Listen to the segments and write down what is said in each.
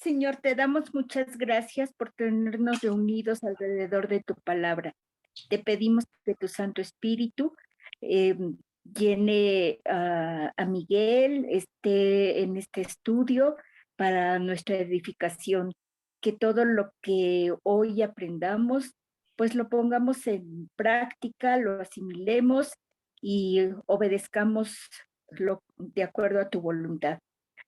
Señor, te damos muchas gracias por tenernos reunidos alrededor de tu palabra. Te pedimos que tu Santo Espíritu eh, llene a Miguel, esté en este estudio para nuestra edificación, que todo lo que hoy aprendamos, pues lo pongamos en práctica, lo asimilemos y obedezcamos de acuerdo a tu voluntad.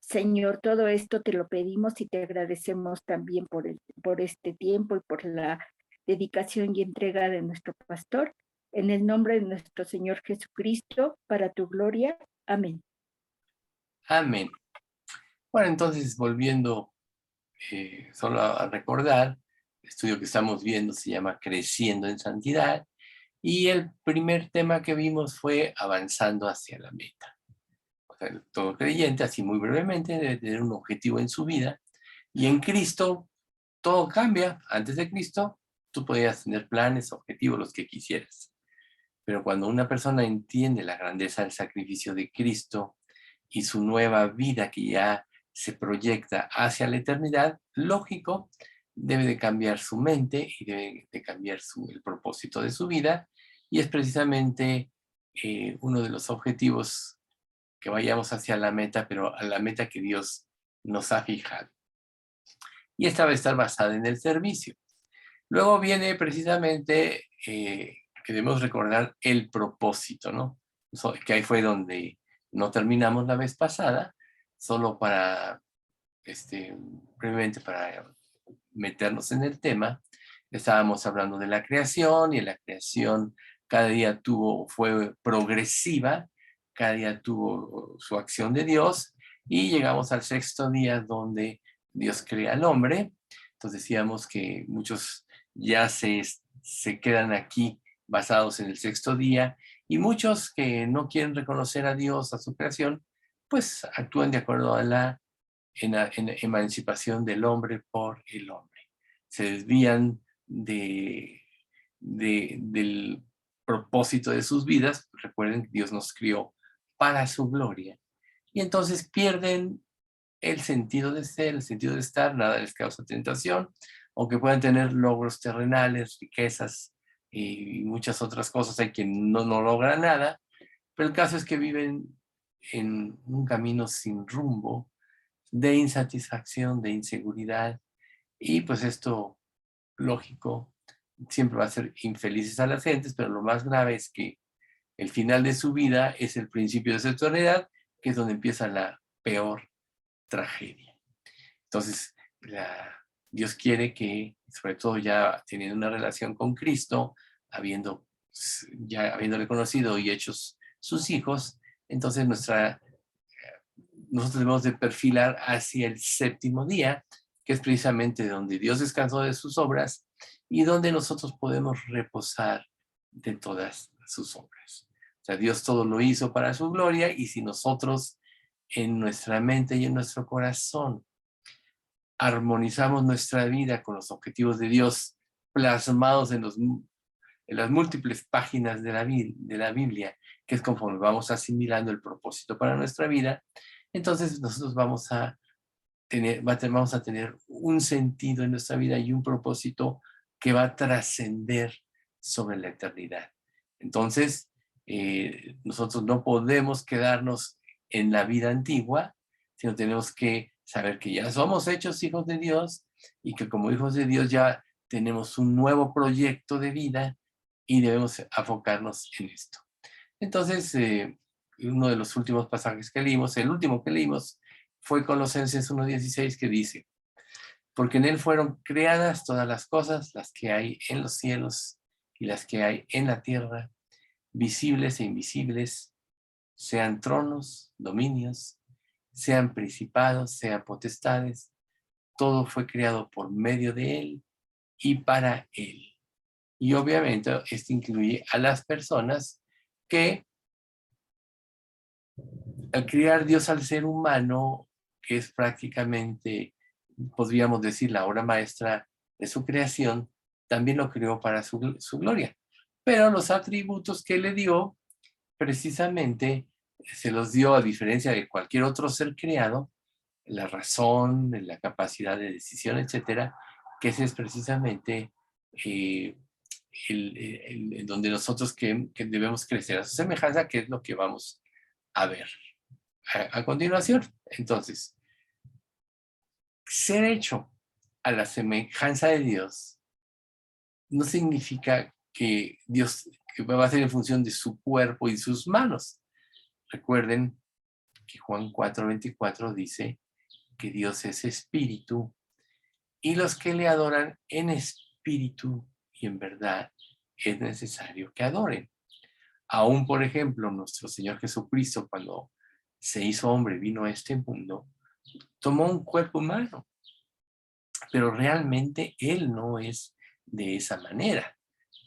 Señor, todo esto te lo pedimos y te agradecemos también por este tiempo y por la dedicación y entrega de nuestro pastor. En el nombre de nuestro Señor Jesucristo, para tu gloria. Amén. Amén. Bueno, entonces volviendo solo a recordar, el estudio que estamos viendo se llama Creciendo en Santidad y el primer tema que vimos fue Avanzando hacia la meta. O sea, todo creyente, así muy brevemente, debe tener un objetivo en su vida y en Cristo todo cambia. Antes de Cristo tú podías tener planes, objetivos, los que quisieras. Pero cuando una persona entiende la grandeza del sacrificio de Cristo y su nueva vida que ya se proyecta hacia la eternidad, lógico, debe de cambiar su mente y debe de cambiar el propósito de su vida. Y es precisamente uno de los objetivos que vayamos hacia la meta, pero a la meta que Dios nos ha fijado. Y esta va a estar basada en el servicio. Luego viene precisamente que debemos recordar el propósito, ¿no? Que ahí fue donde no terminamos la vez pasada, solo para, brevemente para meternos en el tema. Estábamos hablando de la creación y la creación cada día fue progresiva, cada día tuvo su acción de Dios y llegamos al sexto día donde Dios crea al hombre. Entonces decíamos que muchos ya se quedan aquí basados en el sexto día y muchos que no quieren reconocer a Dios, a su creación, pues actúan de acuerdo a la emancipación del hombre por el hombre. Se desvían del propósito de sus vidas. Recuerden que Dios nos crió para su gloria. Y entonces pierden el sentido de ser, el sentido de estar, nada les causa tentación, aunque puedan tener logros terrenales, riquezas y muchas otras cosas, hay quien no logra nada, pero el caso es que viven en un camino sin rumbo, de insatisfacción, de inseguridad, y pues esto, lógico, siempre va a ser infelices a las gentes, pero lo más grave es que el final de su vida es el principio de su eternidad, que es donde empieza la peor tragedia. Entonces, Dios quiere que, sobre todo ya teniendo una relación con Cristo, ya habiéndole conocido y hechos sus hijos, entonces nosotros debemos de perfilar hacia el séptimo día, que es precisamente donde Dios descansó de sus obras y donde nosotros podemos reposar de todas sus obras. O sea, Dios todo lo hizo para su gloria y si nosotros en nuestra mente y en nuestro corazón armonizamos nuestra vida con los objetivos de Dios plasmados en las múltiples páginas de la Biblia, que es conforme vamos asimilando el propósito para nuestra vida, entonces nosotros vamos a tener un sentido en nuestra vida y un propósito que va a trascender sobre la eternidad. Entonces, nosotros no podemos quedarnos en la vida antigua, sino tenemos que saber que ya somos hechos hijos de Dios y que como hijos de Dios ya tenemos un nuevo proyecto de vida y debemos enfocarnos en esto. Entonces, uno de los últimos pasajes que leímos, el último que leímos, fue Colosenses 1:16, que dice: porque en él fueron creadas todas las cosas, las que hay en los cielos y las que hay en la tierra, visibles e invisibles, sean tronos, dominios, sean principados, sean potestades, todo fue creado por medio de él y para él. Y obviamente esto incluye a las personas que al crear Dios al ser humano, que es prácticamente, podríamos decir, la obra maestra de su creación, también lo creó para su gloria. Pero los atributos que le dio, precisamente, se los dio, a diferencia de cualquier otro ser creado, la razón, la capacidad de decisión, etcétera, que ese es precisamente donde nosotros que debemos crecer a su semejanza, que es lo que vamos a ver a continuación. Entonces, ser hecho a la semejanza de Dios no significa que Dios que va a ser en función de su cuerpo y sus manos. Recuerden que Juan 4:24 dice que Dios es espíritu y los que le adoran en espíritu y en verdad es necesario que adoren. Aún, por ejemplo, nuestro Señor Jesucristo, cuando se hizo hombre, vino a este mundo, tomó un cuerpo humano, pero realmente Él no es de esa manera.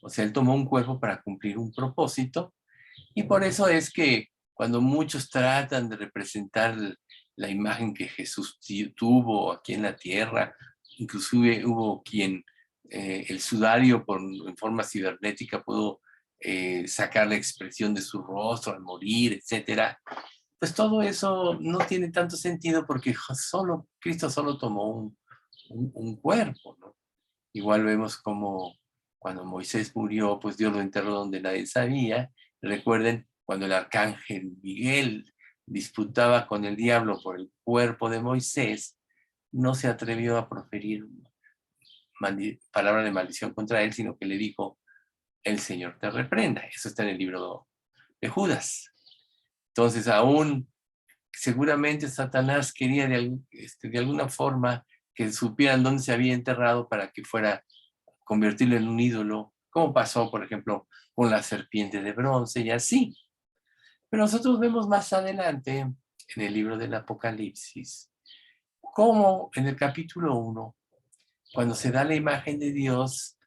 O sea, Él tomó un cuerpo para cumplir un propósito y por eso es que cuando muchos tratan de representar la imagen que Jesús tuvo aquí en la tierra, inclusive hubo quien el sudario en forma cibernética pudo sacar la expresión de su rostro al morir, etcétera. Pues todo eso no tiene tanto sentido porque Cristo solo tomó un cuerpo, ¿no? Igual vemos como cuando Moisés murió, pues Dios lo enterró donde nadie sabía. Recuerden cuando el arcángel Miguel disputaba con el diablo por el cuerpo de Moisés, no se atrevió a proferir palabra de maldición contra él, sino que le dijo, el Señor te reprenda. Eso está en el libro de Judas. Entonces, aún seguramente Satanás quería de alguna forma que supieran dónde se había enterrado para que fuera convertirlo en un ídolo, como pasó, por ejemplo, con la serpiente de bronce y así. Pero nosotros vemos más adelante, en el libro del Apocalipsis, cómo en el capítulo 1, cuando se da la imagen de Dios,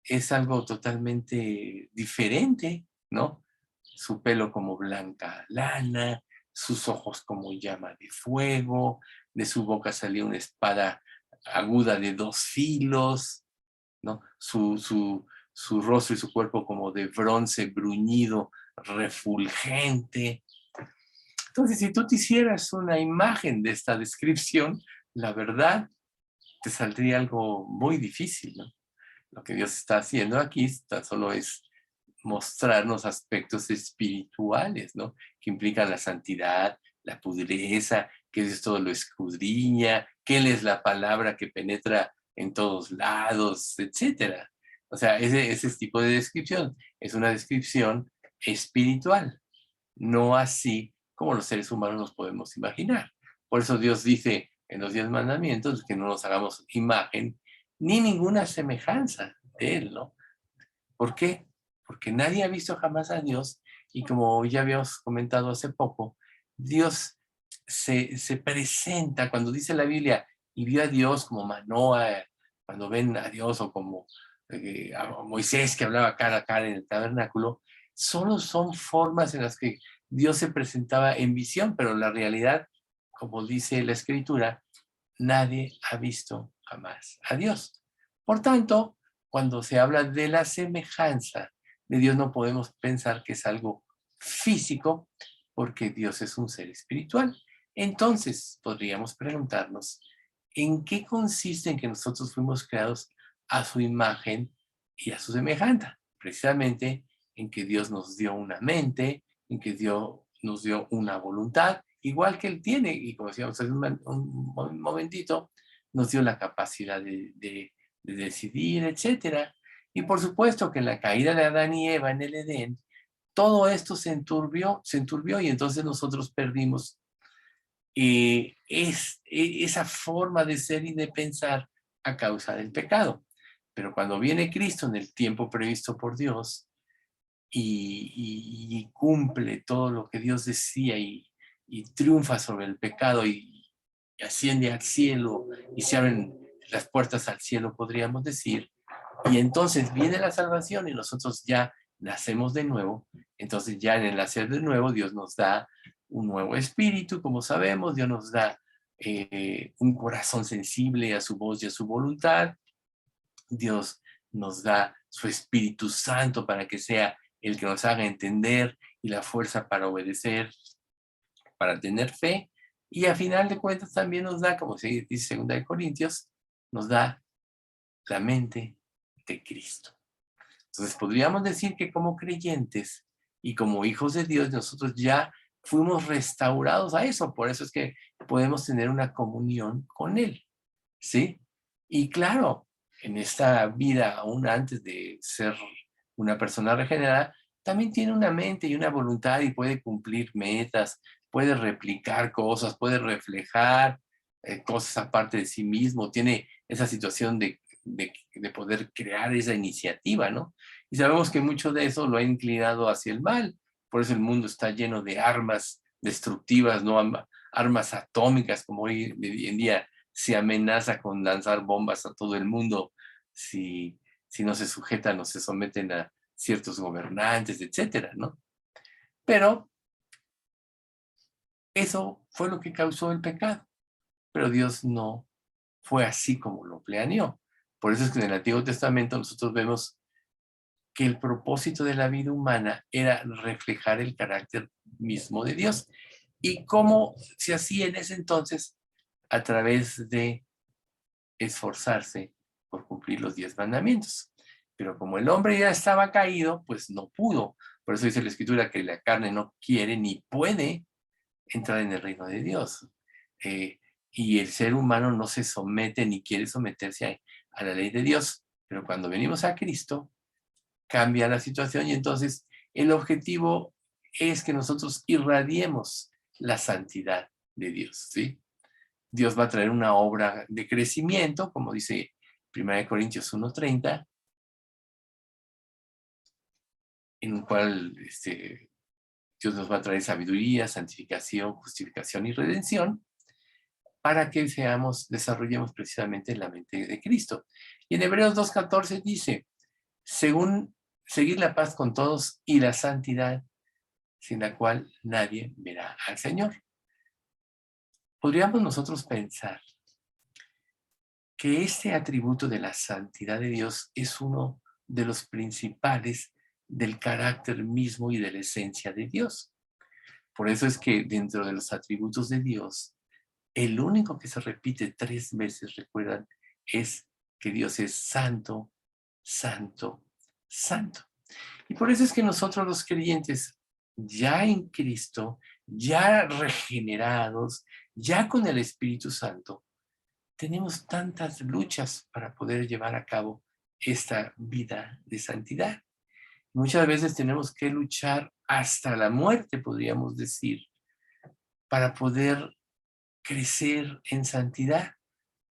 es algo totalmente diferente, ¿no? Su pelo como blanca lana, sus ojos como llama de fuego, de su boca salía una espada aguda de 2 filos, ¿no? Su rostro y su cuerpo como de bronce bruñido, refulgente. Entonces, si tú te hicieras una imagen de esta descripción, la verdad te saldría algo muy difícil, ¿no? Lo que Dios está haciendo aquí tan solo es mostrarnos aspectos espirituales, ¿no? Que implican la santidad, la pureza, que Dios todo lo escudriña, que Él es la palabra que penetra en todos lados, etcétera. O sea, ese tipo de descripción es una descripción espiritual, no así como los seres humanos nos podemos imaginar. Por eso Dios dice en los 10 mandamientos que no nos hagamos imagen ni ninguna semejanza de Él, ¿no? ¿Por qué? Porque nadie ha visto jamás a Dios y como ya habíamos comentado hace poco, Dios se presenta cuando dice la Biblia y vio a Dios como Manoah, cuando ven a Dios o como a Moisés que hablaba cara a cara en el tabernáculo, solo son formas en las que Dios se presentaba en visión, pero la realidad, como dice la Escritura, nadie ha visto jamás a Dios. Por tanto, cuando se habla de la semejanza de Dios, no podemos pensar que es algo físico, porque Dios es un ser espiritual. Entonces, podríamos preguntarnos, ¿en qué consiste en que nosotros fuimos creados a su imagen y a su semejanza? Precisamente en que Dios nos dio una mente, en que Dios nos dio una voluntad, igual que Él tiene, y como decíamos hace un momentito, nos dio la capacidad de decidir, etcétera. Y por supuesto que en la caída de Adán y Eva en el Edén, todo esto se enturbió y entonces nosotros perdimos esa forma de ser y de pensar a causa del pecado. Pero cuando viene Cristo en el tiempo previsto por Dios y cumple todo lo que Dios decía y triunfa sobre el pecado y asciende al cielo y se abren las puertas al cielo, podríamos decir, y entonces viene la salvación y nosotros ya nacemos de nuevo. Entonces ya en el nacer de nuevo Dios nos da un nuevo espíritu, como sabemos, Dios nos da un corazón sensible a su voz y a su voluntad. Dios nos da su Espíritu Santo para que sea el que nos haga entender y la fuerza para obedecer, para tener fe. Y a final de cuentas también nos da, como se dice en 2 Corintios, nos da la mente de Cristo. Entonces podríamos decir que como creyentes y como hijos de Dios, nosotros ya fuimos restaurados a eso. Por eso es que podemos tener una comunión con Él, ¿sí? Y claro, en esta vida, aún antes de ser una persona regenerada, también tiene una mente y una voluntad y puede cumplir metas, puede replicar cosas, puede reflejar cosas aparte de sí mismo, tiene esa situación de poder crear esa iniciativa, ¿no? Y sabemos que mucho de eso lo ha inclinado hacia el mal. Por eso el mundo está lleno de armas destructivas, ¿no? Armas atómicas, como hoy en día se amenaza con lanzar bombas a todo el mundo si no se sujetan o se someten a ciertos gobernantes, etcétera, ¿no? Pero eso fue lo que causó el pecado. Pero Dios no fue así como lo planeó. Por eso es que en el Antiguo Testamento nosotros vemos que el propósito de la vida humana era reflejar el carácter mismo de Dios. ¿Y cómo se hacía en ese entonces? A través de esforzarse por cumplir los 10 mandamientos. Pero como el hombre ya estaba caído, pues no pudo. Por eso dice la Escritura que la carne no quiere ni puede entrar en el reino de Dios. Eh, y el ser humano no se somete ni quiere someterse a la ley de Dios. Pero cuando venimos a Cristo, cambia la situación y entonces el objetivo es que nosotros irradiemos la santidad de Dios, ¿sí? Dios va a traer una obra de crecimiento, como dice 1 Corintios 1:30, en el cual Dios nos va a traer sabiduría, santificación, justificación y redención, para que desarrollemos precisamente la mente de Cristo. Y en Hebreos 2:14 dice, según seguir la paz con todos y la santidad, sin la cual nadie verá al Señor. Podríamos nosotros pensar que este atributo de la santidad de Dios es uno de los principales del carácter mismo y de la esencia de Dios. Por eso es que dentro de los atributos de Dios, el único que se repite 3 veces, recuerdan, es que Dios es santo, santo, santo. Y por eso es que nosotros los creyentes, ya en Cristo, ya regenerados, ya con el Espíritu Santo, tenemos tantas luchas para poder llevar a cabo esta vida de santidad. Muchas veces tenemos que luchar hasta la muerte, podríamos decir, para poder crecer en santidad,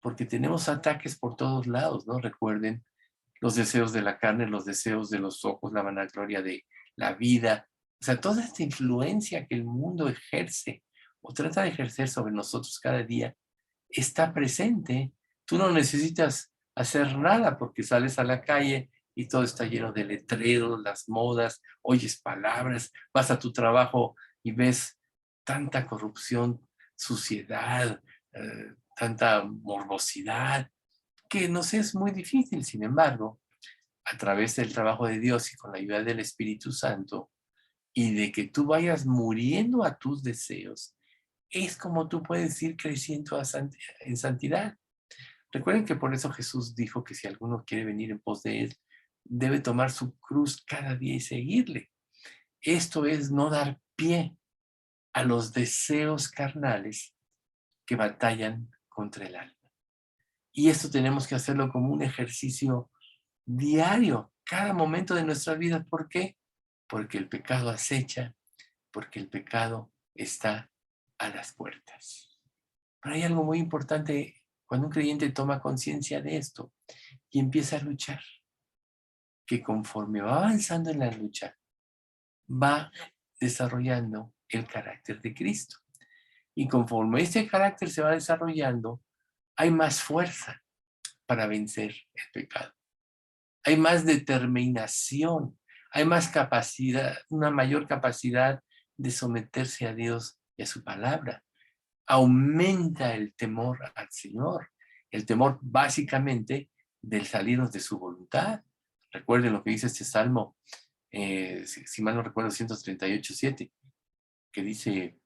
porque tenemos ataques por todos lados, ¿no? Recuerden los deseos de la carne, los deseos de los ojos, la vanagloria de la vida, o sea, toda esta influencia que el mundo ejerce o trata de ejercer sobre nosotros cada día está presente. Tú no necesitas hacer nada porque sales a la calle y todo está lleno de letreros, las modas, oyes palabras, vas a tu trabajo y ves tanta corrupción, suciedad, tanta morbosidad, que nos es muy difícil. Sin embargo, a través del trabajo de Dios y con la ayuda del Espíritu Santo, y de que tú vayas muriendo a tus deseos, es como tú puedes ir creciendo en santidad. Recuerden que por eso Jesús dijo que si alguno quiere venir en pos de él, debe tomar su cruz cada día y seguirle. Esto es no dar pie a los deseos carnales que batallan contra el alma. Y esto tenemos que hacerlo como un ejercicio diario, cada momento de nuestra vida. ¿Por qué? Porque el pecado acecha, porque el pecado está a las puertas. Pero hay algo muy importante cuando un creyente toma conciencia de esto y empieza a luchar, que conforme va avanzando en la lucha, va desarrollando el carácter de Cristo. Y conforme este carácter se va desarrollando, hay más fuerza para vencer el pecado. Hay más determinación, hay más capacidad, una mayor capacidad de someterse a Dios y a su palabra. Aumenta el temor al Señor, el temor básicamente del salirnos de su voluntad. Recuerden lo que dice este salmo, si mal no recuerdo, 138:7, que dice,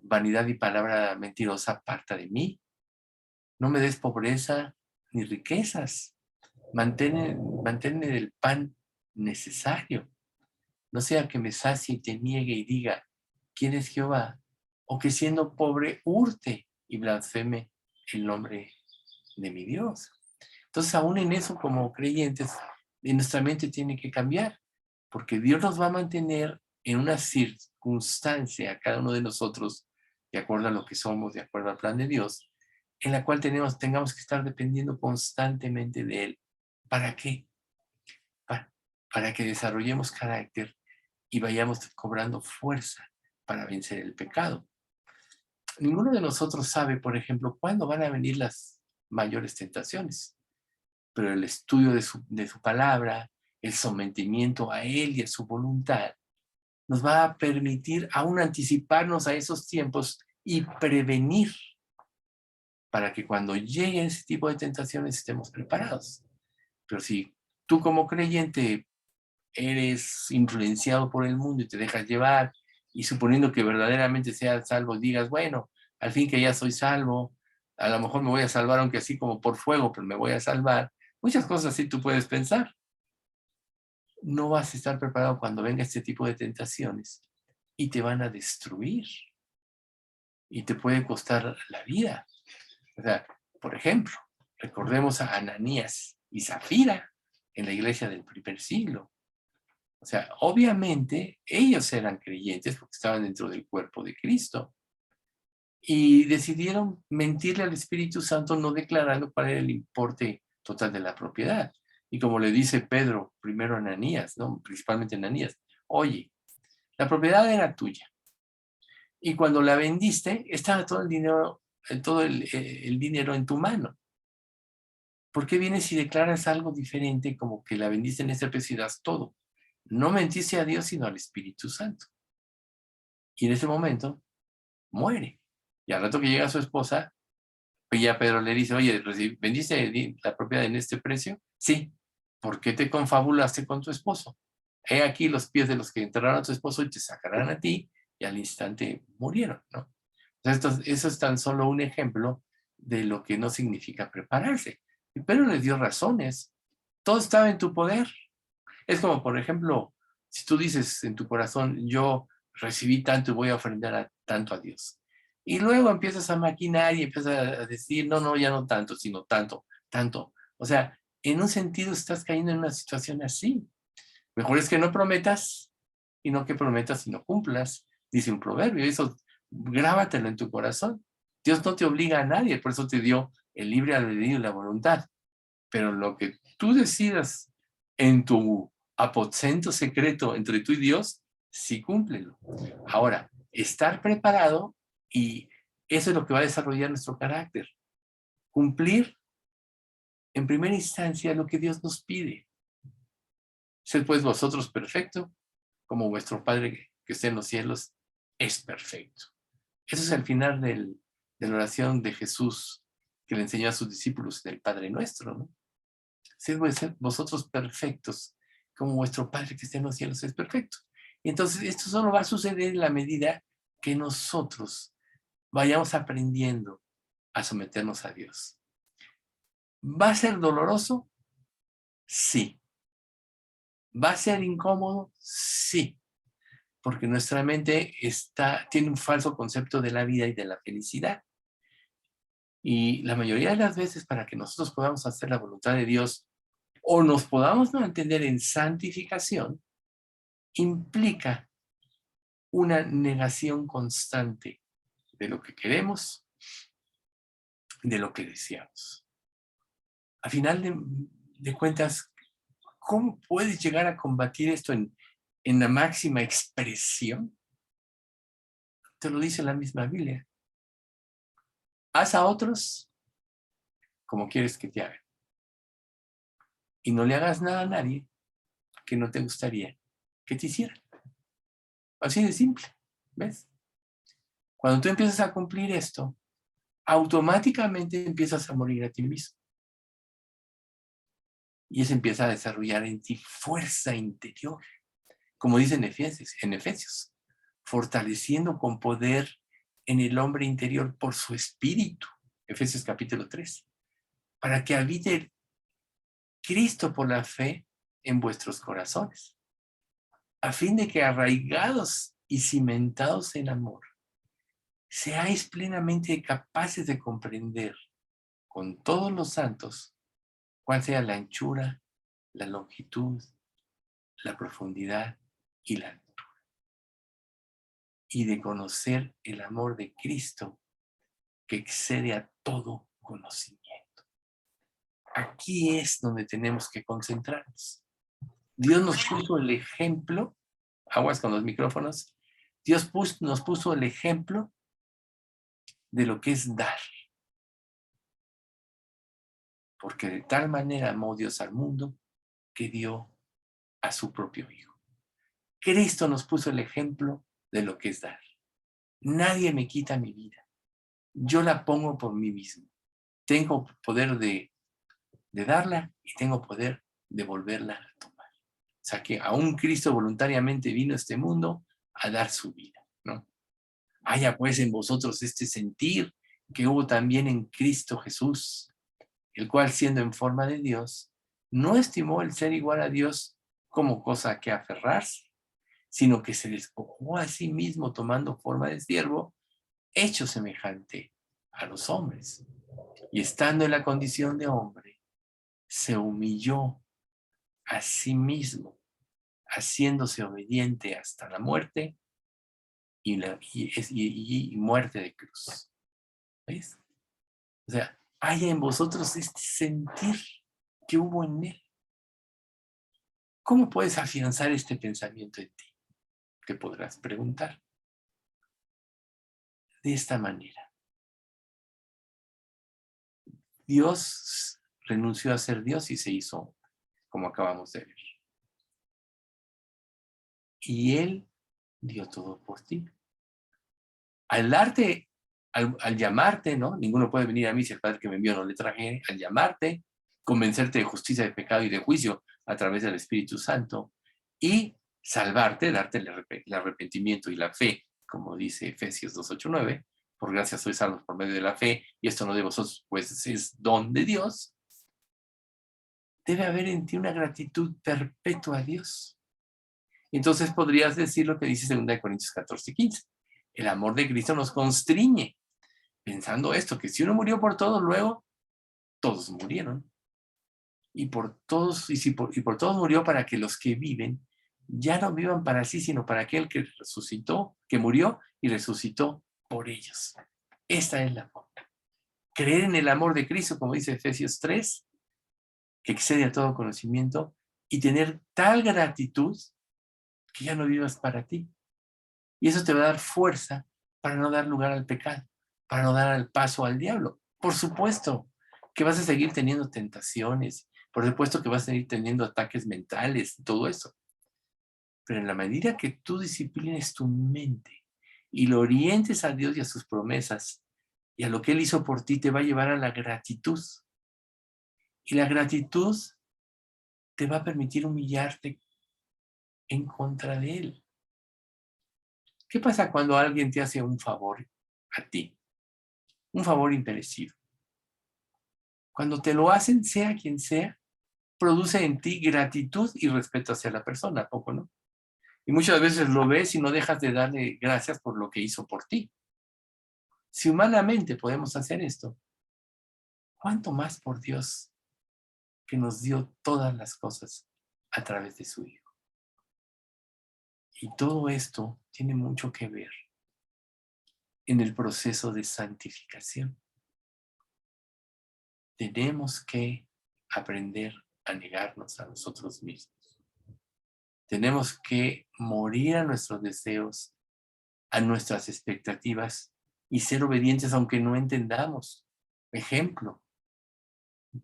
vanidad y palabra mentirosa aparta de mí. No me des pobreza ni riquezas. Manténme del pan necesario. No sea que me sacie y te niegue y diga, ¿quién es Jehová? O que siendo pobre hurte y blasfeme el nombre de mi Dios. Entonces, aún en eso, como creyentes, nuestra mente tiene que cambiar, porque Dios nos va a mantener en una circunstancia, a cada uno de nosotros, de acuerdo a lo que somos, de acuerdo al plan de Dios, en la cual tengamos que estar dependiendo constantemente de Él. ¿Para qué? Para que desarrollemos carácter y vayamos cobrando fuerza para vencer el pecado. Ninguno de nosotros sabe, por ejemplo, cuándo van a venir las mayores tentaciones, pero el estudio de su palabra, el sometimiento a Él y a su voluntad, nos va a permitir aún anticiparnos a esos tiempos y prevenir para que cuando lleguen ese tipo de tentaciones estemos preparados. Pero si tú como creyente eres influenciado por el mundo y te dejas llevar, y suponiendo que verdaderamente seas salvo, digas, bueno, al fin que ya soy salvo, a lo mejor me voy a salvar, aunque así como por fuego, pero me voy a salvar. Muchas cosas así tú puedes pensar. No vas a estar preparado cuando venga este tipo de tentaciones y te van a destruir y te puede costar la vida. O sea, por ejemplo, recordemos a Ananías y Zafira en la iglesia del primer siglo. O sea, obviamente ellos eran creyentes porque estaban dentro del cuerpo de Cristo y decidieron mentirle al Espíritu Santo no declarando cuál era el importe total de la propiedad. Y como le dice Pedro, primero a Ananías, ¿no? Principalmente a Ananías, oye, la propiedad era tuya y cuando la vendiste estaba todo el dinero, el dinero en tu mano. ¿Por qué vienes y declaras algo diferente como que la vendiste en ese precio y das todo? No mentiste a Dios sino al Espíritu Santo. Y en ese momento muere. Y al rato que llega su esposa, pues ya Pedro le dice, oye, ¿vendiste la propiedad en este precio? Sí. ¿Por qué te confabulaste con tu esposo? He aquí los pies de los que enterraron a tu esposo y te sacarán a ti, y al instante murieron, ¿no? Entonces, eso es tan solo un ejemplo de lo que no significa prepararse. Y Pedro les dio razones. Todo estaba en tu poder. Es como, por ejemplo, si tú dices en tu corazón, yo recibí tanto y voy a ofrendar tanto a Dios. Y luego empiezas a maquinar y empiezas a decir, no, no, ya no tanto, sino tanto, tanto. O sea, en un sentido estás cayendo en una situación así. Mejor es que no prometas y no que prometas y no cumplas, dice un proverbio. Eso grábatelo en tu corazón. Dios no te obliga a nadie, por eso te dio el libre albedrío y la voluntad. Pero lo que tú decidas en tu aposento secreto entre tú y Dios, sí cúmplelo. Ahora, estar preparado, y eso es lo que va a desarrollar nuestro carácter. Cumplir en primera instancia lo que Dios nos pide. Sed pues vosotros perfecto, como vuestro Padre que está en los cielos es perfecto. Eso es el final de la oración de Jesús que le enseñó a sus discípulos del Padre Nuestro, ¿no? Sed vosotros perfectos, como vuestro Padre que está en los cielos es perfecto. Y entonces esto solo va a suceder en la medida que nosotros vayamos aprendiendo a someternos a Dios. ¿Va a ser doloroso? Sí. ¿Va a ser incómodo? Sí. Porque nuestra mente tiene un falso concepto de la vida y de la felicidad. Y la mayoría de las veces, para que nosotros podamos hacer la voluntad de Dios o nos podamos mantener en santificación, implica una negación constante de lo que queremos, de lo que deseamos. A final de cuentas, ¿cómo puedes llegar a combatir esto en la máxima expresión? Te lo dice la misma Biblia. Haz a otros como quieres que te hagan. Y no le hagas nada a nadie que no te gustaría que te hicieran. Así de simple, ¿ves? Cuando tú empiezas a cumplir esto, automáticamente empiezas a morir a ti mismo. Y eso empieza a desarrollar en ti fuerza interior. Como dice en Efesios, fortaleciendo con poder en el hombre interior por su espíritu. Efesios capítulo 3. Para que habite Cristo por la fe en vuestros corazones, a fin de que arraigados y cimentados en amor, seáis plenamente capaces de comprender con todos los santos cuál sea la anchura, la longitud, la profundidad y la altura, y de conocer el amor de Cristo que excede a todo conocimiento. Aquí es donde tenemos que concentrarnos. Dios nos puso el ejemplo, aguas con los micrófonos, Dios nos puso el ejemplo de lo que es dar. Porque de tal manera amó Dios al mundo que dio a su propio Hijo. Cristo nos puso el ejemplo de lo que es dar. Nadie me quita mi vida. Yo la pongo por mí mismo. Tengo poder de darla y tengo poder de volverla a tomar. O sea que aún Cristo voluntariamente vino a este mundo a dar su vida, ¿no? Haya pues en vosotros este sentir que hubo también en Cristo Jesús, el cual siendo en forma de Dios, no estimó el ser igual a Dios como cosa a que aferrarse, sino que se despojó a sí mismo tomando forma de siervo, hecho semejante a los hombres. Y estando en la condición de hombre, se humilló a sí mismo, haciéndose obediente hasta la muerte y muerte de cruz. ¿Ves? O sea, haya en vosotros este sentir que hubo en él. ¿Cómo puedes afianzar este pensamiento en ti? Te podrás preguntar. De esta manera. Dios renunció a ser Dios y se hizo hombre, como acabamos de ver. Y Él dio todo por ti. Al darte, al llamarte, ¿no? Ninguno puede venir a mí si el Padre que me envió no le trajere. Al llamarte, convencerte de justicia, de pecado y de juicio a través del Espíritu Santo y salvarte, darte el arrepentimiento y la fe, como dice Efesios 2:8-9, por gracia sois salvos por medio de la fe, y esto no de vosotros, pues es don de Dios. Debe haber en ti una gratitud perpetua a Dios. Entonces podrías decir lo que dice 2 Corintios 14:15. El amor de Cristo nos constriñe, pensando esto, que si uno murió por todos, luego todos murieron. Y por todos, y por todos murió para que los que viven ya no vivan para sí, sino para aquel que resucitó, que murió y resucitó por ellos. Esta es la forma. Creer en el amor de Cristo, como dice Efesios 3, que excede a todo conocimiento, y tener tal gratitud que ya no vivas para ti. Y eso te va a dar fuerza para no dar lugar al pecado, para no dar el paso al diablo. Por supuesto que vas a seguir teniendo tentaciones, por supuesto que vas a seguir teniendo ataques mentales, todo eso. Pero en la medida que tú disciplines tu mente y lo orientes a Dios y a sus promesas y a lo que Él hizo por ti, te va a llevar a la gratitud. Y la gratitud te va a permitir humillarte en contra de Él. ¿Qué pasa cuando alguien te hace un favor a ti? Un favor inmerecido. Cuando te lo hacen, sea quien sea, produce en ti gratitud y respeto hacia la persona, ¿a poco no? Y muchas veces lo ves y no dejas de darle gracias por lo que hizo por ti. Si humanamente podemos hacer esto, ¿cuánto más por Dios que nos dio todas las cosas a través de su Hijo? Y todo esto tiene mucho que ver en el proceso de santificación. Tenemos que aprender a negarnos a nosotros mismos. Tenemos que morir a nuestros deseos, a nuestras expectativas y ser obedientes aunque no entendamos. Ejemplo,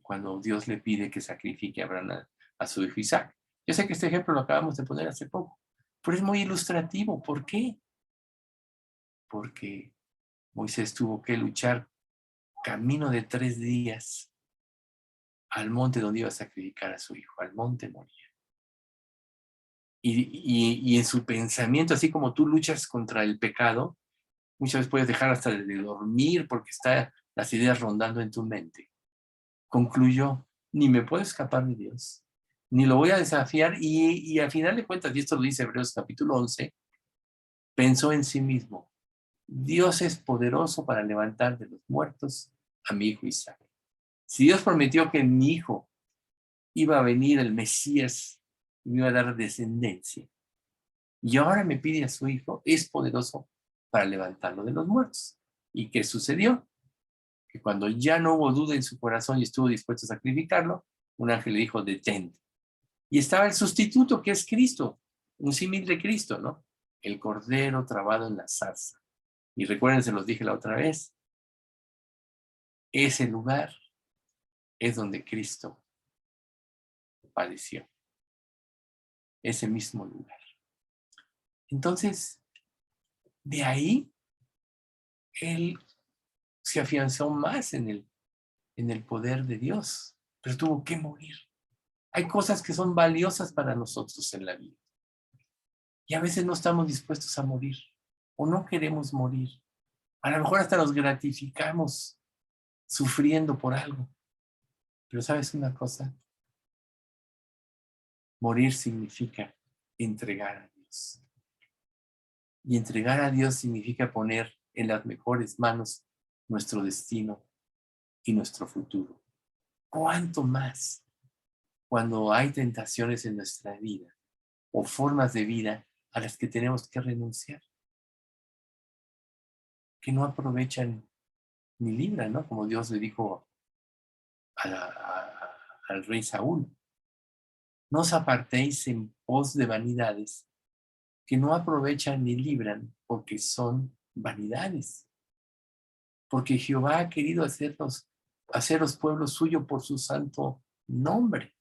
cuando Dios le pide que sacrifique a Abraham a su hijo Isaac. Yo sé que este ejemplo lo acabamos de poner hace poco, pero es muy ilustrativo. ¿Por qué? Porque Moisés tuvo que luchar camino de 3 días al monte donde iba a sacrificar a su hijo, al monte Moría. y en su pensamiento, así como tú luchas contra el pecado, muchas veces puedes dejar hasta de dormir porque están las ideas rondando en tu mente. Concluyó, ni me puedo escapar de Dios, ni lo voy a desafiar, y al final de cuentas, y esto lo dice Hebreos capítulo 11, pensó en sí mismo, Dios es poderoso para levantar de los muertos a mi hijo Isaac. Si Dios prometió que en mi hijo iba a venir el Mesías y me iba a dar descendencia, y ahora me pide a su hijo, es poderoso para levantarlo de los muertos. ¿Y qué sucedió? Que cuando ya no hubo duda en su corazón y estuvo dispuesto a sacrificarlo, un ángel le dijo, detente. Y estaba el sustituto, que es Cristo, un símil de Cristo, ¿no? El cordero trabado en la zarza. Y recuerden, se los dije la otra vez, ese lugar es donde Cristo padeció, ese mismo lugar. Entonces, de ahí, él se afianzó más en el poder de Dios, pero tuvo que morir. Hay cosas que son valiosas para nosotros en la vida. Y a veces no estamos dispuestos a morir o no queremos morir. A lo mejor hasta nos gratificamos sufriendo por algo. Pero ¿sabes una cosa? Morir significa entregar a Dios. Y entregar a Dios significa poner en las mejores manos nuestro destino y nuestro futuro. ¿Cuánto más cuando hay tentaciones en nuestra vida o formas de vida a las que tenemos que renunciar, que no aprovechan ni libran, ¿no? Como Dios le dijo al rey Saúl, no os apartéis en pos de vanidades que no aprovechan ni libran, porque son vanidades. Porque Jehová ha querido haceros pueblo suyo por su santo nombre.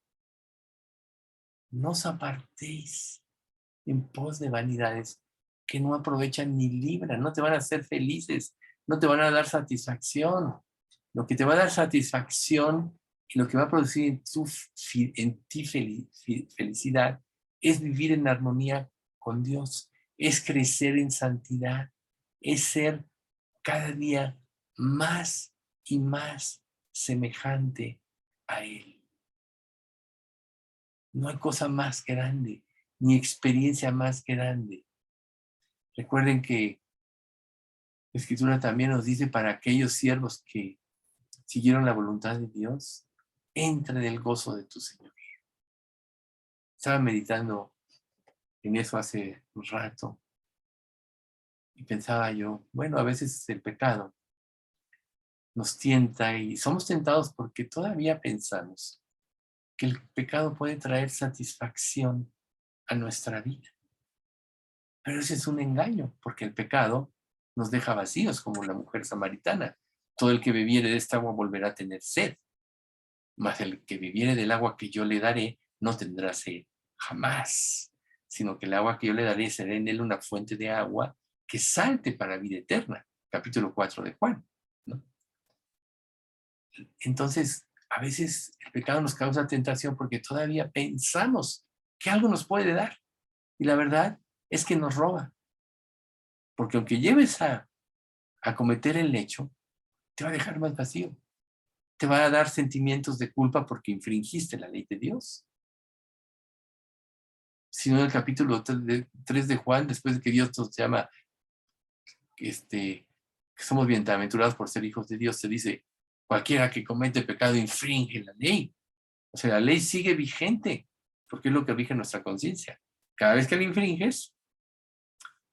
No os apartéis en pos de vanidades que no aprovechan ni libran, no te van a hacer felices, no te van a dar satisfacción. Lo que te va a dar satisfacción y lo que va a producir en ti felicidad es vivir en armonía con Dios, es crecer en santidad, es ser cada día más y más semejante a Él. No hay cosa más grande, ni experiencia más grande. Recuerden que la Escritura también nos dice para aquellos siervos que siguieron la voluntad de Dios, entra en el gozo de tu Señor. Estaba meditando en eso hace un rato y pensaba yo, bueno, a veces el pecado nos tienta y somos tentados porque todavía pensamos que el pecado puede traer satisfacción a nuestra vida. Pero ese es un engaño, porque el pecado nos deja vacíos, como la mujer samaritana. Todo el que bebiere de esta agua volverá a tener sed, mas el que bebiere del agua que yo le daré no tendrá sed jamás, sino que el agua que yo le daré será en él una fuente de agua que salte para vida eterna. Capítulo 4 de Juan, ¿no? Entonces, a veces el pecado nos causa tentación porque todavía pensamos que algo nos puede dar. Y la verdad es que nos roba. Porque aunque lleves a cometer el hecho, te va a dejar más vacío. Te va a dar sentimientos de culpa porque infringiste la ley de Dios. Si no, en el capítulo 3 de Juan, después de que Dios nos llama, que somos bienaventurados por ser hijos de Dios, se dice, cualquiera que comete pecado infringe la ley. O sea, la ley sigue vigente, porque es lo que rige nuestra conciencia. Cada vez que la infringes,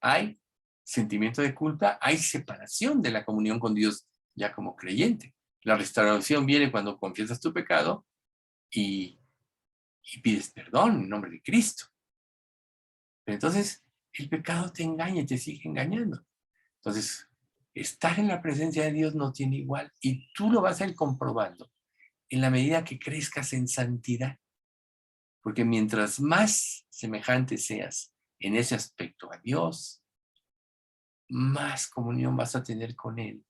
hay sentimiento de culpa, hay separación de la comunión con Dios ya como creyente. La restauración viene cuando confiesas tu pecado y pides perdón en nombre de Cristo. Pero entonces el pecado te engaña y te sigue engañando. Entonces, estar en la presencia de Dios no tiene igual y tú lo vas a ir comprobando en la medida que crezcas en santidad. Porque mientras más semejante seas en ese aspecto a Dios, más comunión vas a tener con Él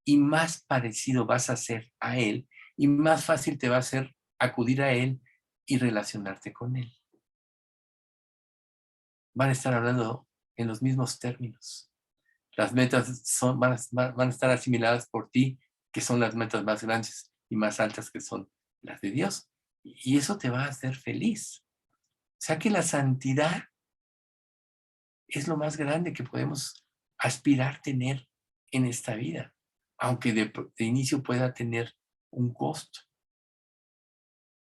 y más parecido vas a ser a Él y más fácil te va a ser acudir a Él y relacionarte con Él. van a estar hablando en los mismos términos. Las metas van a estar asimiladas por ti, que son las metas más grandes y más altas, que son las de Dios. Y eso te va a hacer feliz. O sea que la santidad es lo más grande que podemos aspirar tener en esta vida, aunque de inicio pueda tener un costo.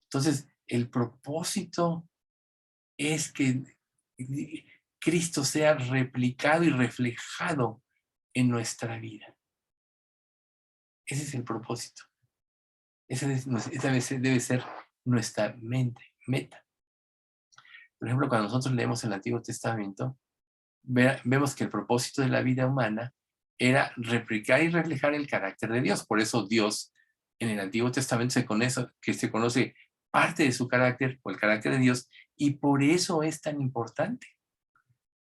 Entonces, el propósito es que Cristo sea replicado y reflejado en nuestra vida. Ese es el propósito. Esa debe ser nuestra meta. Por ejemplo, cuando nosotros leemos el Antiguo Testamento, vemos que el propósito de la vida humana era replicar y reflejar el carácter de Dios. Por eso Dios, en el Antiguo Testamento, se conoce parte de su carácter o el carácter de Dios, y por eso es tan importante.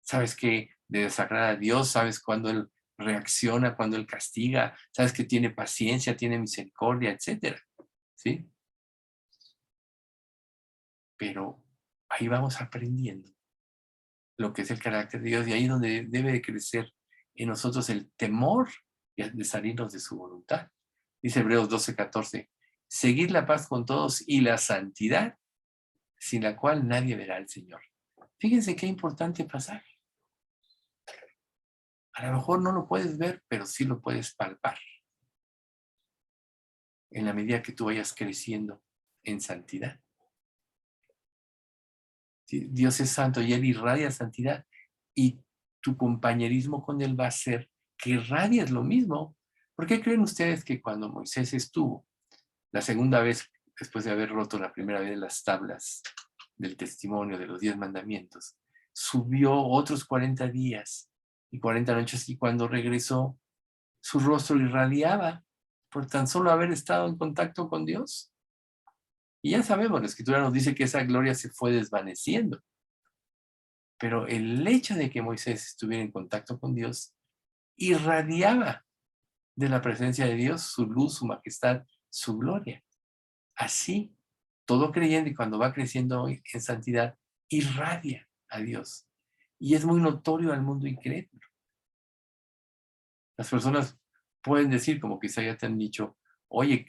Sabes que de desagradar a Dios, sabes cuando Él reacciona, cuando Él castiga, sabes que tiene paciencia, tiene misericordia, etcétera, ¿sí? Pero ahí vamos aprendiendo lo que es el carácter de Dios, y ahí es donde debe de crecer en nosotros el temor de salirnos de su voluntad. Dice Hebreos 12:14, seguir la paz con todos y la santidad, sin la cual nadie verá al Señor. Fíjense qué importante pasaje. A lo mejor no lo puedes ver, pero sí lo puedes palpar. En la medida que tú vayas creciendo en santidad. Dios es santo y Él irradia santidad, y tu compañerismo con Él va a ser que irradies lo mismo. ¿Por qué creen ustedes que cuando Moisés estuvo la segunda vez, después de haber roto la primera vez las tablas del testimonio de los 10 mandamientos, subió otros 40 días y 40 noches, y cuando regresó, su rostro irradiaba por tan solo haber estado en contacto con Dios? Y ya sabemos, la Escritura nos dice que esa gloria se fue desvaneciendo. Pero el hecho de que Moisés estuviera en contacto con Dios irradiaba de la presencia de Dios su luz, su majestad, su gloria. Así, todo creyente, cuando va creciendo en santidad, irradia a Dios. Y es muy notorio al mundo incrédulo. Las personas pueden decir, como quizá ya te han dicho, oye,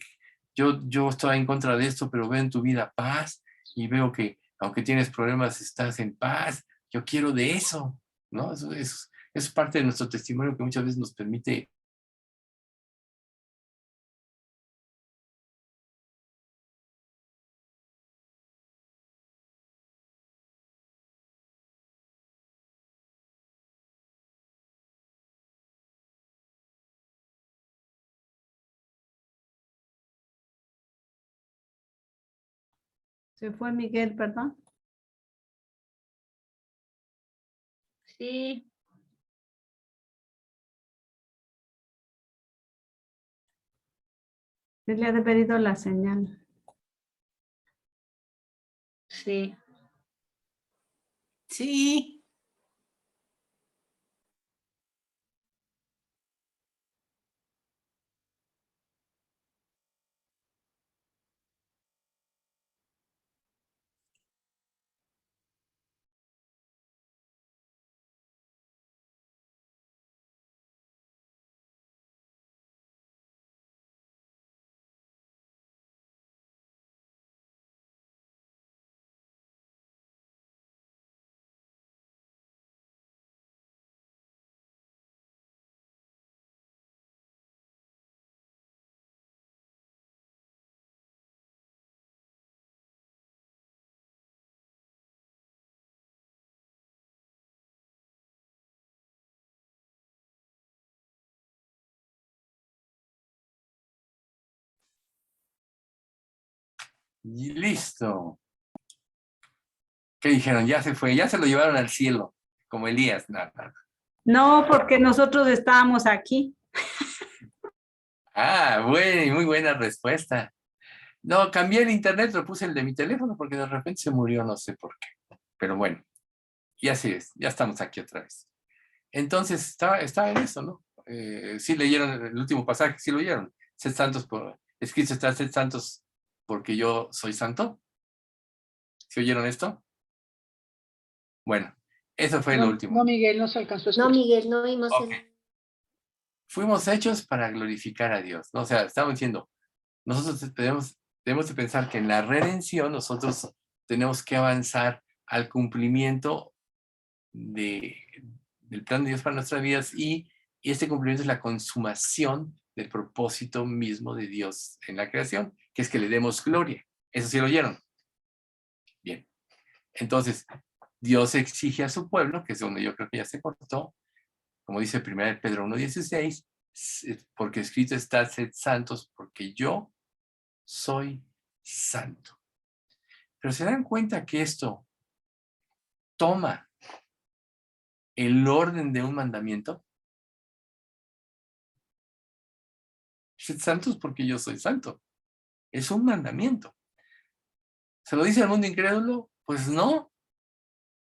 yo estoy en contra de esto, pero veo en tu vida paz, y veo que aunque tienes problemas, estás en paz. Yo quiero de eso, ¿no? Eso es parte de nuestro testimonio, que muchas veces nos permite. Se fue Miguel, ¿verdad? Sí, Se le ha perdido la señal. sí. Sí. Y listo. ¿Qué dijeron? Ya se fue, ya se lo llevaron al cielo, como Elías. Nada. No, porque nosotros estábamos aquí. Ah, bueno, muy buena respuesta. No, cambié el internet, lo puse el de mi teléfono porque de repente se murió, no sé por qué. Pero bueno, y así es, ya estamos aquí otra vez. Entonces, estaba en eso, ¿no? Sí leyeron el último pasaje, sí lo oyeron. Sed santos escrito está, sed santos porque yo soy santo. ¿Sí oyeron esto? Bueno, Eso fue lo último. No, Miguel, no se alcanzó a No, escuchar. Miguel, no oímos Ok. el... Fuimos hechos para glorificar a Dios, ¿no? O sea, estamos diciendo, nosotros debemos de pensar que en la redención nosotros tenemos que avanzar al cumplimiento del plan de Dios para nuestras vidas y este cumplimiento es la consumación del propósito mismo de Dios en la creación, que es que le demos gloria. ¿Eso sí lo oyeron? Bien. Entonces, Dios exige a su pueblo, que es donde yo creo que ya se cortó, como dice 1 Pedro 1:16, porque escrito está, sed santos, porque yo soy santo. Pero se dan cuenta que esto toma el orden de un mandamiento. Sed santos porque yo soy santo. Es un mandamiento. ¿Se lo dice al mundo incrédulo? Pues no,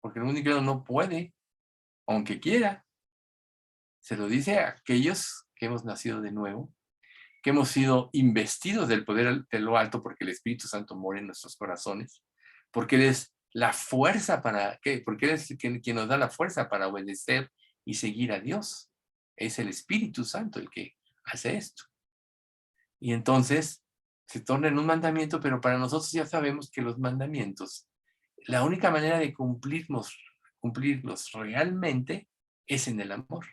porque el mundo incrédulo no puede, aunque quiera. Se lo dice a aquellos que hemos nacido de nuevo, que hemos sido investidos del poder de lo alto porque el Espíritu Santo mora en nuestros corazones, porque Él es la fuerza para, ¿qué? Porque Él es quien nos da la fuerza para obedecer y seguir a Dios. Es el Espíritu Santo el que hace esto. Y entonces se torna en un mandamiento, pero para nosotros ya sabemos que los mandamientos, la única manera de cumplirlos realmente es en el amor.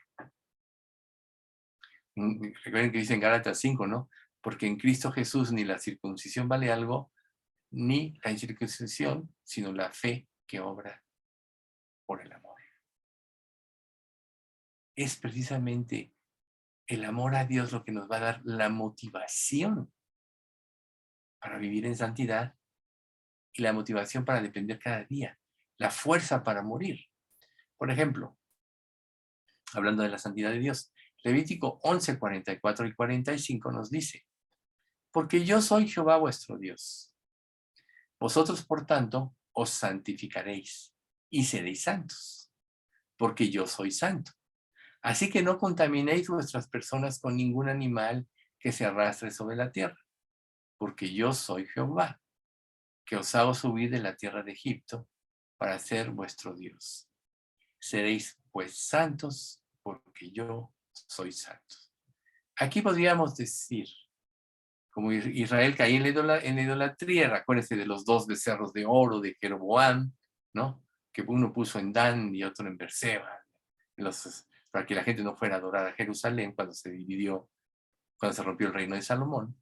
Recuerden que dice en Gálatas 5, ¿no? Porque en Cristo Jesús ni la circuncisión vale algo, ni la incircuncisión, sino la fe que obra por el amor. Es precisamente el amor a Dios lo que nos va a dar la motivación para vivir en santidad y la motivación para depender cada día, la fuerza para morir. Por ejemplo, hablando de la santidad de Dios, Levítico 11, 44 y 45 nos dice, porque yo soy Jehová vuestro Dios. Vosotros, por tanto, os santificaréis y seréis santos, porque yo soy santo. Así que no contaminéis vuestras personas con ningún animal que se arrastre sobre la tierra, porque yo soy Jehová, que os hago subir de la tierra de Egipto para ser vuestro Dios. Seréis pues santos, porque yo soy santo. Aquí podríamos decir, como Israel caía en la idolatría, recuérdense de los 2 becerros de oro de Jeroboam, ¿no? Que uno puso en Dan y otro en Beerseba, para que la gente no fuera a adorar a Jerusalén cuando se dividió, cuando se rompió el reino de Salomón.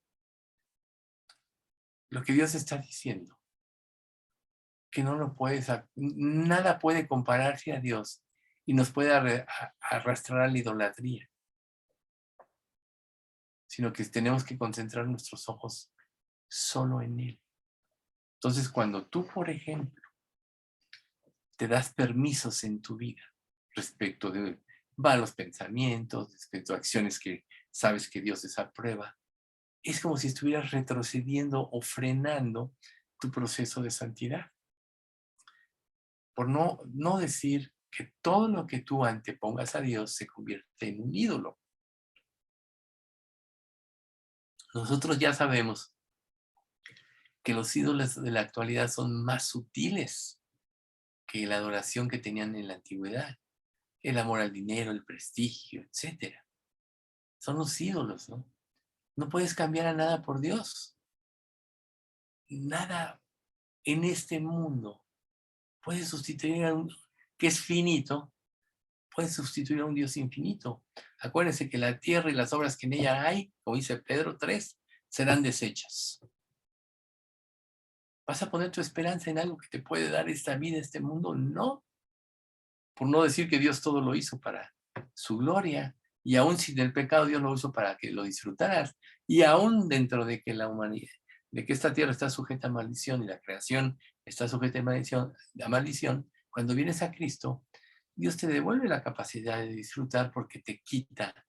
Lo que Dios está diciendo, que no lo puedes, nada puede compararse a Dios y nos puede arrastrar a la idolatría, sino que tenemos que concentrar nuestros ojos solo en Él. Entonces, cuando tú, por ejemplo, te das permisos en tu vida respecto de malos pensamientos, respecto a acciones que sabes que Dios desaprueba, es como si estuvieras retrocediendo o frenando tu proceso de santidad. Por no decir que todo lo que tú antepongas a Dios se convierte en un ídolo. Nosotros ya sabemos que los ídolos de la actualidad son más sutiles que la adoración que tenían en la antigüedad. El amor al dinero, el prestigio, etc. Son los ídolos, ¿no? No puedes cambiar a nada por Dios. Nada en este mundo puede sustituir a un que es finito, puede sustituir a un Dios infinito. Acuérdense que la tierra y las obras que en ella hay, como dice Pedro 3, serán deshechas. ¿Vas a poner tu esperanza en algo que te puede dar esta vida, este mundo? No. Por no decir que Dios todo lo hizo para su gloria, y aún sin el pecado Dios lo hizo para que lo disfrutaras, y aún dentro de que la humanidad, de que esta tierra está sujeta a maldición y la creación está sujeta a maldición, cuando vienes a Cristo, Dios te devuelve la capacidad de disfrutar porque te quita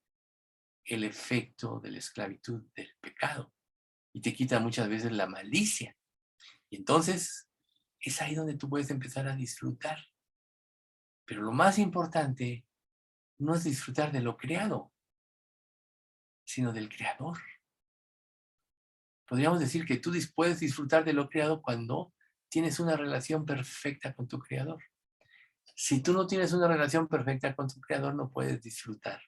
el efecto de la esclavitud del pecado y te quita muchas veces la malicia. Y entonces es ahí donde tú puedes empezar a disfrutar. Pero lo más importante no es disfrutar de lo creado, sino del Creador. Podríamos decir que tú puedes disfrutar de lo creado cuando tienes una relación perfecta con tu Creador. Si tú no tienes una relación perfecta con tu Creador, no puedes disfrutar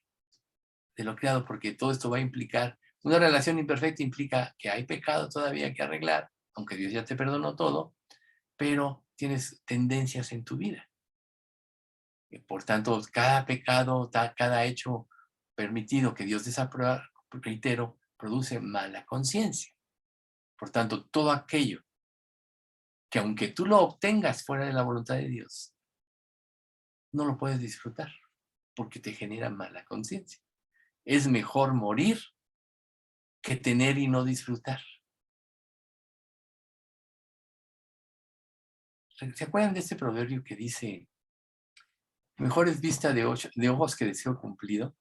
de lo creado, porque todo esto va a implicar, una relación imperfecta implica que hay pecado todavía que arreglar, aunque Dios ya te perdonó todo, pero tienes tendencias en tu vida. Por tanto, cada pecado, cada hecho permitido que Dios desaprueba, reitero, produce mala conciencia. Por tanto, todo aquello que aunque tú lo obtengas fuera de la voluntad de Dios, no lo puedes disfrutar porque te genera mala conciencia. Es mejor morir que tener y no disfrutar. ¿Se acuerdan de este proverbio que dice, mejor es vista de ojos que deseo cumplido?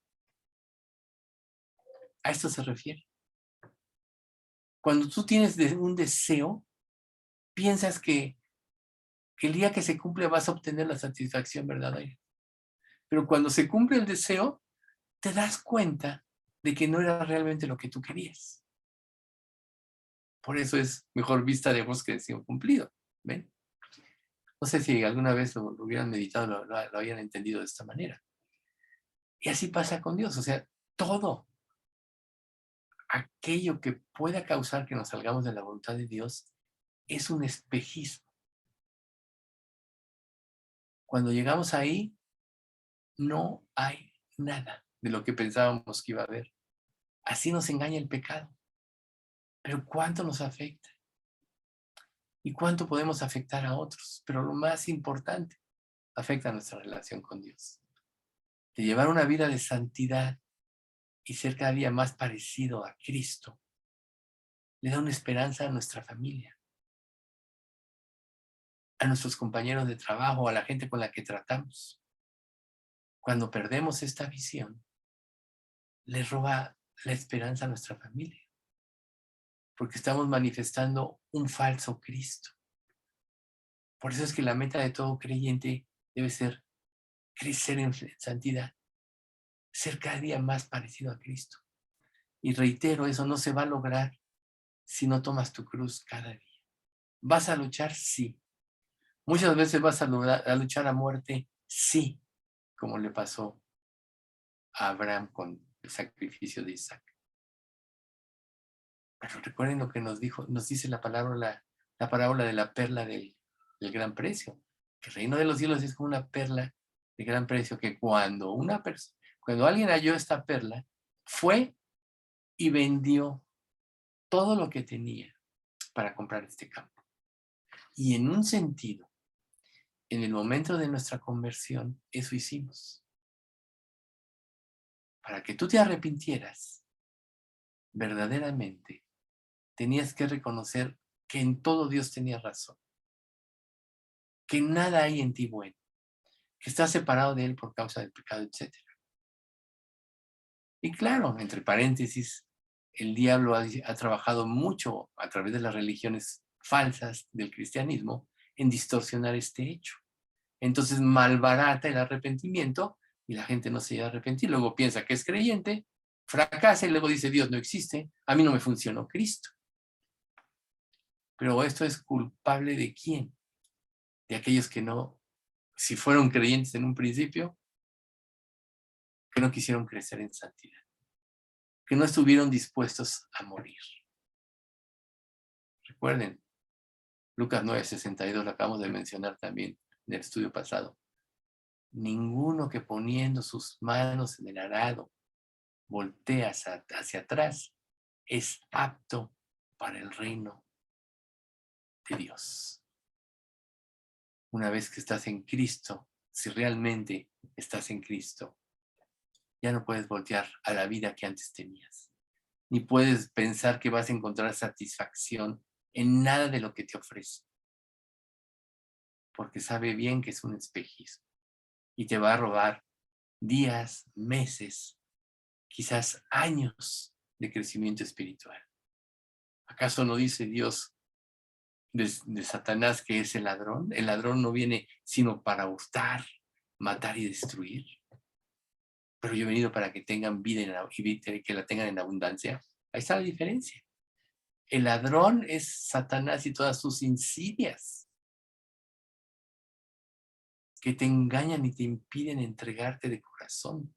A esto se refiere. Cuando tú tienes un deseo, piensas que el día que se cumple vas a obtener la satisfacción verdadera. Pero cuando se cumple el deseo, te das cuenta de que no era realmente lo que tú querías. Por eso es mejor vista de ojos que deseo cumplido. ¿Ven? No sé si alguna vez lo hubieran meditado, lo habían entendido de esta manera. Y así pasa con Dios. O sea, todo aquello que pueda causar que nos salgamos de la voluntad de Dios es un espejismo. Cuando llegamos ahí, no hay nada de lo que pensábamos que iba a haber. Así nos engaña el pecado. Pero ¿cuánto nos afecta? ¿Y cuánto podemos afectar a otros? Pero lo más importante, afecta nuestra relación con Dios. De llevar una vida de santidad y ser cada día más parecido a Cristo, le da una esperanza a nuestra familia, a nuestros compañeros de trabajo, a la gente con la que tratamos. Cuando perdemos esta visión, le roba la esperanza a nuestra familia, porque estamos manifestando un falso Cristo. Por eso es que la meta de todo creyente debe ser crecer en santidad, ser cada día más parecido a Cristo. Y reitero, eso no se va a lograr si no tomas tu cruz cada día. ¿Vas a luchar? Sí. Muchas veces vas a luchar a muerte, sí, como le pasó a Abraham con el sacrificio de Isaac. Pero recuerden lo que nos dice la parábola de la perla del gran precio. Que el reino de los cielos es como una perla de gran precio, que cuando alguien halló esta perla, fue y vendió todo lo que tenía para comprar este campo. Y en un sentido, en el momento de nuestra conversión, eso hicimos. Para que tú te arrepintieras, verdaderamente, tenías que reconocer que en todo Dios tenía razón. Que nada hay en ti bueno. Que estás separado de Él por causa del pecado, etc. Y claro, entre paréntesis, el diablo ha trabajado mucho a través de las religiones falsas del cristianismo en distorsionar este hecho. Entonces malbarata el arrepentimiento y la gente no se llega a arrepentir. Luego piensa que es creyente, fracasa y luego dice Dios no existe, a mí no me funcionó Cristo. Pero esto es culpable ¿de quién? De aquellos que no, si fueron creyentes en un principio, que no quisieron crecer en santidad, que no estuvieron dispuestos a morir. Recuerden, Lucas 9:62, lo acabamos de mencionar también en el estudio pasado. Ninguno que poniendo sus manos en el arado voltea hacia atrás es apto para el reino de Dios. Una vez que estás en Cristo, si realmente estás en Cristo, ya no puedes voltear a la vida que antes tenías. Ni puedes pensar que vas a encontrar satisfacción en nada de lo que te ofrece. Porque sabe bien que es un espejismo. Y te va a robar días, meses, quizás años de crecimiento espiritual. ¿Acaso no dice Dios de Satanás que es el ladrón? El ladrón no viene sino para hurtar, matar y destruir. Pero yo he venido para que tengan vida y que la tengan en abundancia. Ahí está la diferencia. El ladrón es Satanás y todas sus insidias, que te engañan y te impiden entregarte de corazón.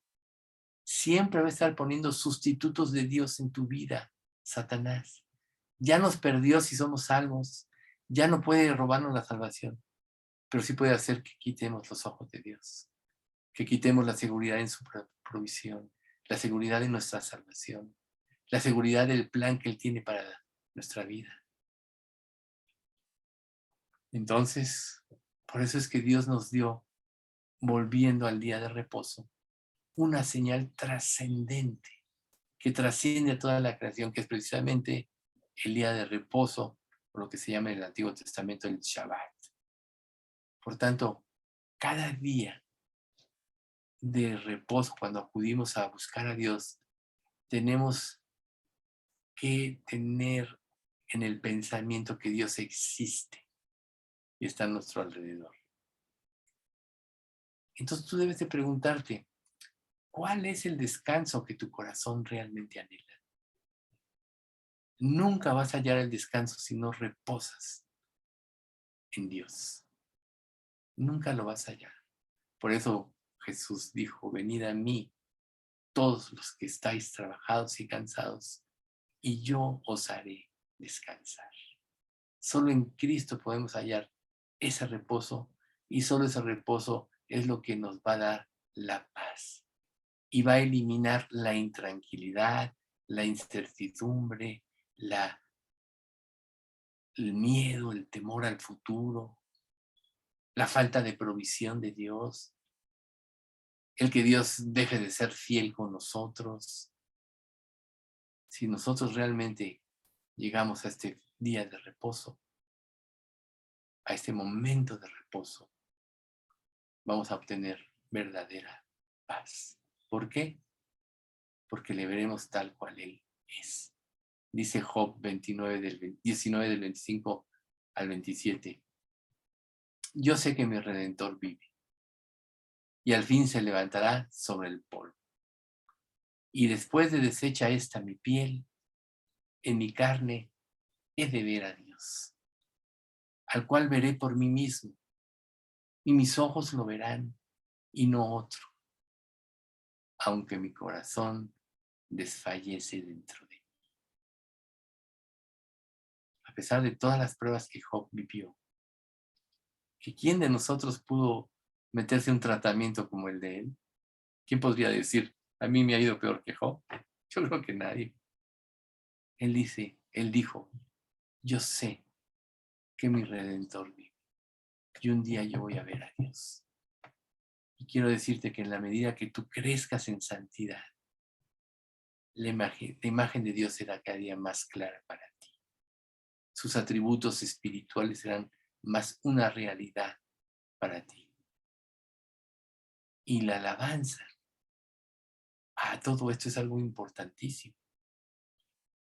Siempre va a estar poniendo sustitutos de Dios en tu vida, Satanás. Ya nos perdió si somos salvos. Ya no puede robarnos la salvación, pero sí puede hacer que quitemos los ojos de Dios, que quitemos la seguridad en su provisión, la seguridad de nuestra salvación, la seguridad del plan que Él tiene para nuestra vida. Entonces, por eso es que Dios nos dio, volviendo al día de reposo, una señal trascendente que trasciende a toda la creación, que es precisamente el día de reposo, por lo que se llama en el Antiguo Testamento el Shabbat. Por tanto, cada día de reposo, cuando acudimos a buscar a Dios, tenemos que tener en el pensamiento que Dios existe y está a nuestro alrededor. Entonces tú debes de preguntarte, ¿cuál es el descanso que tu corazón realmente anhela? Nunca vas a hallar el descanso si no reposas en Dios. Nunca lo vas a hallar. Por eso Jesús dijo, venid a mí, todos los que estáis trabajados y cansados, y yo os haré descansar. Solo en Cristo podemos hallar ese reposo, y solo ese reposo es lo que nos va a dar la paz. Y va a eliminar la intranquilidad, la incertidumbre, el miedo, el temor al futuro, la falta de provisión de Dios, el que Dios deje de ser fiel con nosotros. Si nosotros realmente llegamos a este día de reposo, a este momento de reposo, vamos a obtener verdadera paz. ¿Por qué? Porque le veremos tal cual Él es. Dice Job 19 del 25 al 27. Yo sé que mi Redentor vive y al fin se levantará sobre el polvo. Y después de deshecha esta mi piel, en mi carne he de ver a Dios, al cual veré por mí mismo, y mis ojos lo verán y no otro, aunque mi corazón desfallece dentro de mí. A pesar de todas las pruebas que Job vivió, que ¿quién de nosotros pudo meterse un tratamiento como el de él? ¿Quién podría decir, a mí me ha ido peor que Job? Yo creo que nadie. Él dijo, yo sé que mi Redentor vive y un día yo voy a ver a Dios. Y quiero decirte que en la medida que tú crezcas en santidad, la imagen de Dios será cada día más clara para ti. Sus atributos espirituales serán más una realidad para ti. Y la alabanza a todo esto es algo importantísimo.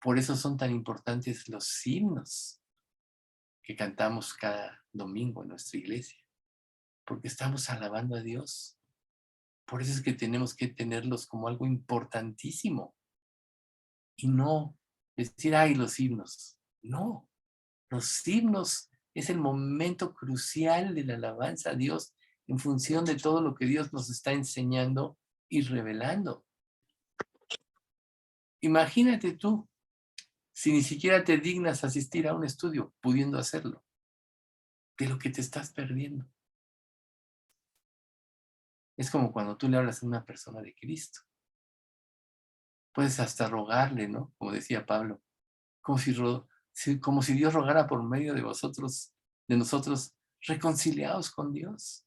Por eso son tan importantes los himnos que cantamos cada domingo en nuestra iglesia, porque estamos alabando a Dios. Por eso es que tenemos que tenerlos como algo importantísimo y no decir, ay, los himnos. No, los himnos es el momento crucial de la alabanza a Dios en función de todo lo que Dios nos está enseñando y revelando. Imagínate tú, si ni siquiera te dignas asistir a un estudio pudiendo hacerlo, de lo que te estás perdiendo. Es como cuando tú le hablas a una persona de Cristo. Puedes hasta rogarle, ¿no? Como decía Pablo, como si Dios rogara por medio de vosotros, de nosotros, reconciliados con Dios.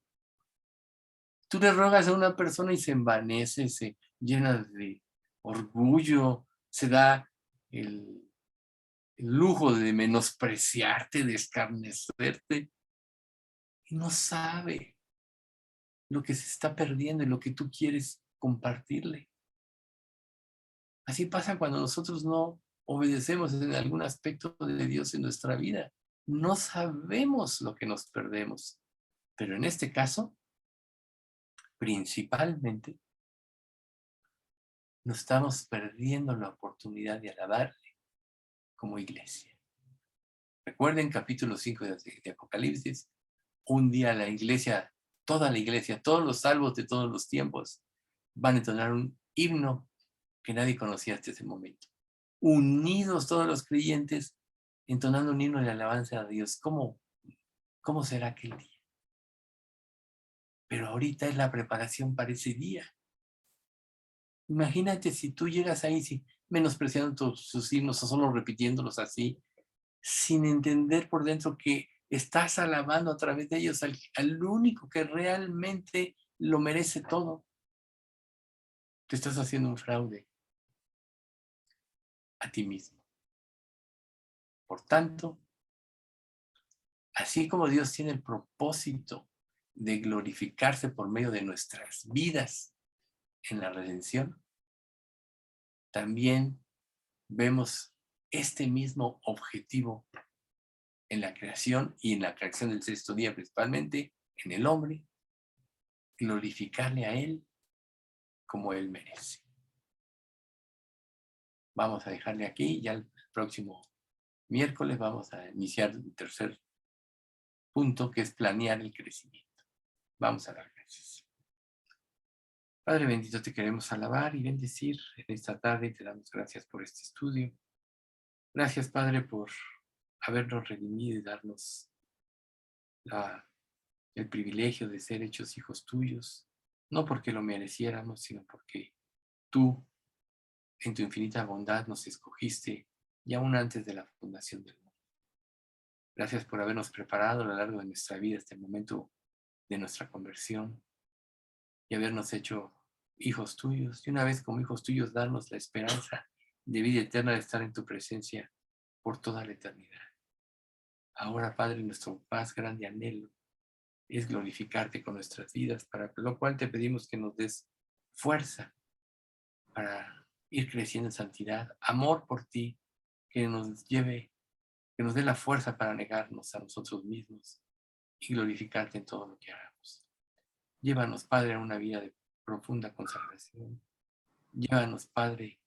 Tú le rogas a una persona y se envanece, se llena de orgullo, se da el lujo de menospreciarte, de escarnecerte, y no sabe lo que se está perdiendo y lo que tú quieres compartirle. Así pasa cuando nosotros no obedecemos en algún aspecto de Dios en nuestra vida. No sabemos lo que nos perdemos. Pero en este caso, principalmente, nos estamos perdiendo la oportunidad de alabarle como iglesia. Recuerden capítulo 5 de Apocalipsis, un día la iglesia toda la iglesia, todos los salvos de todos los tiempos van a entonar un himno que nadie conocía hasta ese momento. Unidos todos los creyentes, entonando un himno de alabanza a Dios. ¿Cómo será aquel día? Pero ahorita es la preparación para ese día. Imagínate si tú llegas ahí menospreciando sus himnos o solo repitiéndolos así, sin entender por dentro que estás alabando a través de ellos al único que realmente lo merece todo. Te estás haciendo un fraude a ti mismo. Por tanto, así como Dios tiene el propósito de glorificarse por medio de nuestras vidas en la redención, también vemos este mismo objetivo en la creación y en la creación del sexto día, principalmente en el hombre, glorificarle a Él como Él merece. Vamos a dejarle aquí, ya el próximo miércoles vamos a iniciar el tercer punto, que es planear el crecimiento. Vamos a dar gracias. Padre bendito, te queremos alabar y bendecir en esta tarde y te damos gracias por este estudio. Gracias, Padre, por habernos redimido y darnos el privilegio de ser hechos hijos tuyos, no porque lo mereciéramos, sino porque tú, en tu infinita bondad, nos escogiste y aún antes de la fundación del mundo. Gracias por habernos preparado a lo largo de nuestra vida este momento de nuestra conversión y habernos hecho hijos tuyos, y una vez como hijos tuyos darnos la esperanza de vida eterna de estar en tu presencia por toda la eternidad. Ahora, Padre, nuestro más grande anhelo es glorificarte con nuestras vidas, para lo cual te pedimos que nos des fuerza para ir creciendo en santidad, amor por ti, que nos dé la fuerza para negarnos a nosotros mismos y glorificarte en todo lo que hagamos. Llévanos, Padre, a una vida de profunda consagración. Llévanos, Padre,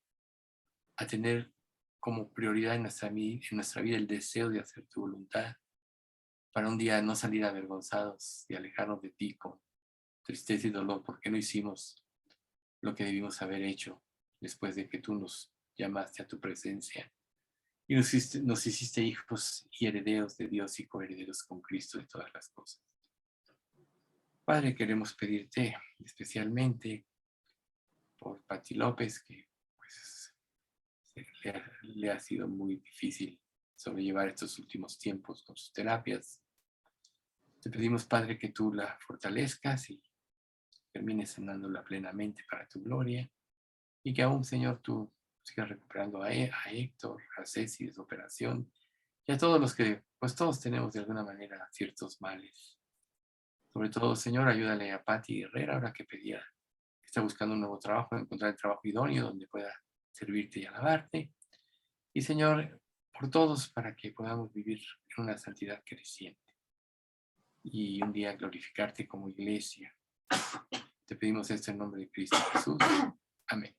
a tener como prioridad en nuestra vida el deseo de hacer tu voluntad, para un día no salir avergonzados y alejarnos de ti con tristeza y dolor porque no hicimos lo que debimos haber hecho después de que tú nos llamaste a tu presencia y nos hiciste hijos y herederos de Dios y coherederos con Cristo de todas las cosas. Padre, queremos pedirte especialmente por Pati López, que pues, le ha sido muy difícil sobrellevar estos últimos tiempos con sus terapias. Te pedimos, Padre, que tú la fortalezcas y termines sanándola plenamente para tu gloria, y que aún, Señor, tú sigas recuperando a Héctor, a Ceci de su operación, y a todos los que, pues todos tenemos de alguna manera ciertos males. Sobre todo, Señor, ayúdale a Pati Herrera, ahora que pedía, que está buscando un nuevo trabajo, encontrar el trabajo idóneo donde pueda servirte y alabarte. Y, Señor, por todos, para que podamos vivir en una santidad creciente y un día glorificarte como iglesia. Te pedimos esto en nombre de Cristo Jesús. Amén.